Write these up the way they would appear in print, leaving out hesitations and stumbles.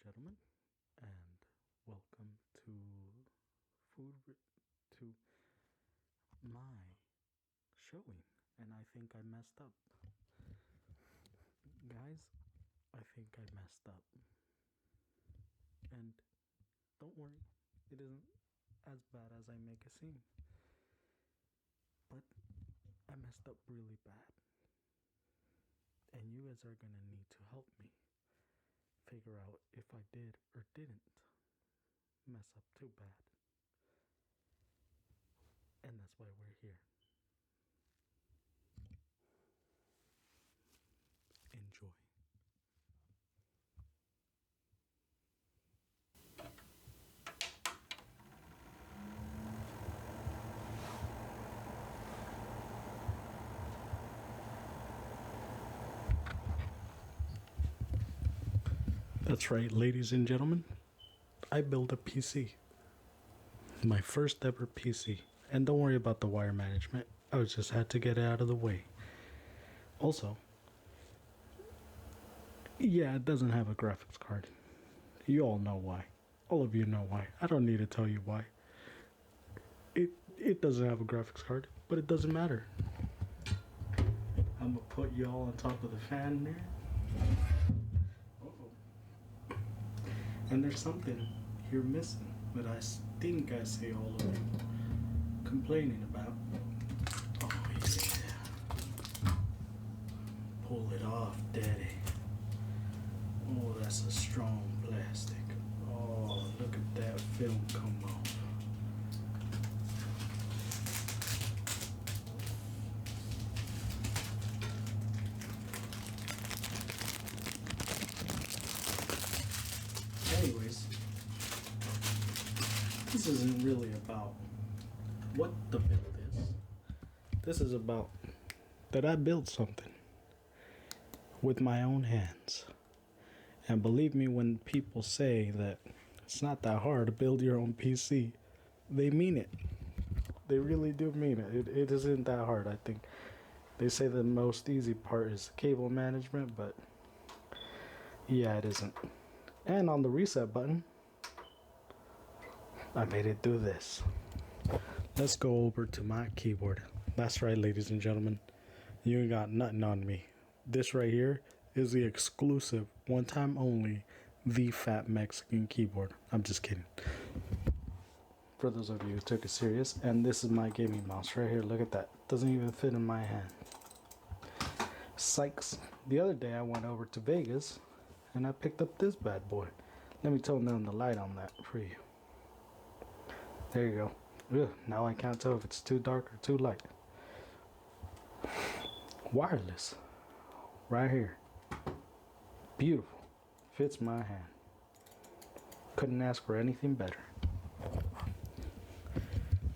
gentlemen, and welcome to to my showing. And I think I messed up, guys. I think I messed up, and don't worry, it isn't as bad as I make it seem. But I messed up really bad, and you guys are gonna need to help me figure out if I did or didn't mess up too bad. And that's why we're here. Enjoy. That's right, ladies and gentlemen. I built a PC. My first ever PC. And don't worry about the wire management. I just had to get it out of the way. Also, yeah, it doesn't have a graphics card. You all know why. All of you know why. I don't need to tell you why. It doesn't have a graphics card, but it doesn't matter. I'm gonna put you all on top of the fan there. Uh-oh. And there's something here missing that I think I see all of you complaining about. Oh yeah. Pull it off, daddy. Oh, that's a strong plastic. Oh, look at that film come off. Anyways, this isn't really about what the build is. This is about that I built something with my own hands. And believe me when people say that it's not that hard to build your own PC, they mean it. They really do mean it. It isn't that hard, I think. They say the most easy part is cable management, but yeah, it isn't. And on the reset button, I made it do this. Let's go over to my keyboard. That's right, ladies and gentlemen. You ain't got nothing on me. This right here is the exclusive, one time only, Theefatmexican keyboard. I'm just kidding. For those of you who took it serious, and this is my gaming mouse right here. Look at that. Doesn't even fit in my hand. Sykes. The other day I went over to Vegas and I picked up this bad boy. Let me tone down the light on that for you. There you go. Ugh, now I can't tell if it's too dark or too light. Wireless. Right here. Beautiful. Fits my hand. Couldn't ask for anything better.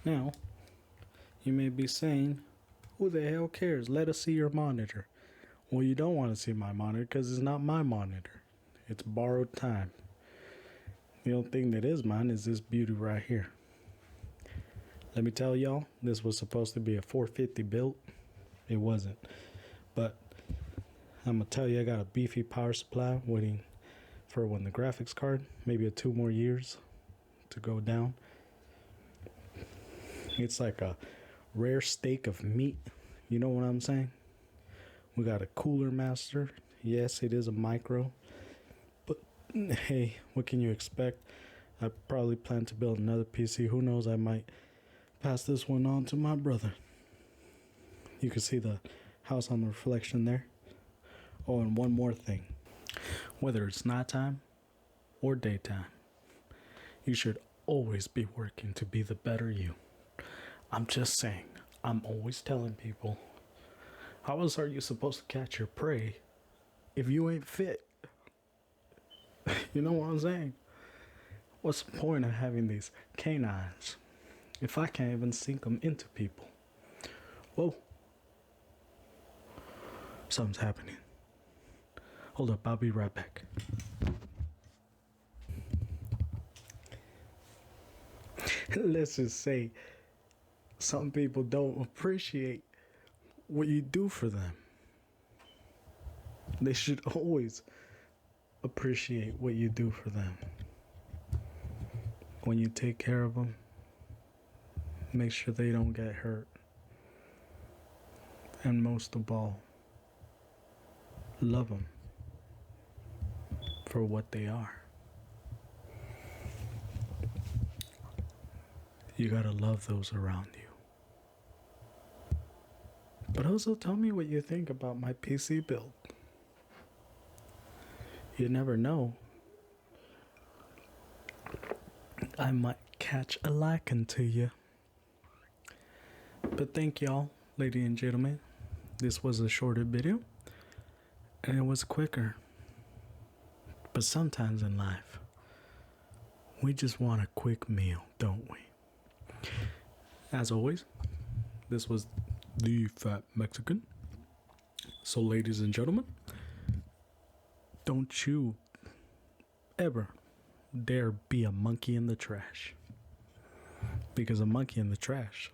Now, you may be saying, who the hell cares? Let us see your monitor. Well, you don't want to see my monitor because it's not my monitor. It's borrowed time. The only thing that is mine is this beauty right here. Let me tell y'all, this was supposed to be a 450 build. It wasn't. But I'm going to tell you, I got a beefy power supply waiting for when the graphics card, maybe 2 more years to go down. It's like a rare steak of meat. You know what I'm saying? We got a cooler master. Yes, it is a micro. But hey, what can you expect? I probably plan to build another PC. Who knows? I might pass this one on to my brother. You can see the house on the reflection there. Oh, and one more thing. Whether it's nighttime or daytime, you should always be working to be the better you. I'm just saying. I'm always telling people, how else are you supposed to catch your prey if you ain't fit? You know what I'm saying? What's the point of having these canines if I can't even sink them into people? Whoa. Something's happening. Hold up, I'll be right back. Let's just say some people don't appreciate what you do for them. They should always appreciate what you do for them. When you take care of them, make sure they don't get hurt. And most of all, love them for what they are. You gotta love those around you. But also tell me what you think about my PC build. You never know. I might catch a liking to you. But thank y'all, ladies and gentlemen. This was a shorter video. And it was quicker. But sometimes in life, we just want a quick meal, don't we? As always, this was Theefatmexican. So ladies and gentlemen, don't you ever dare be a monkey in the trash. Because a monkey in the trash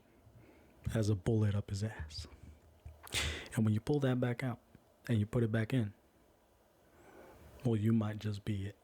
has a bullet up his ass. And when you pull that back out and you put it back in, well, you might just be it.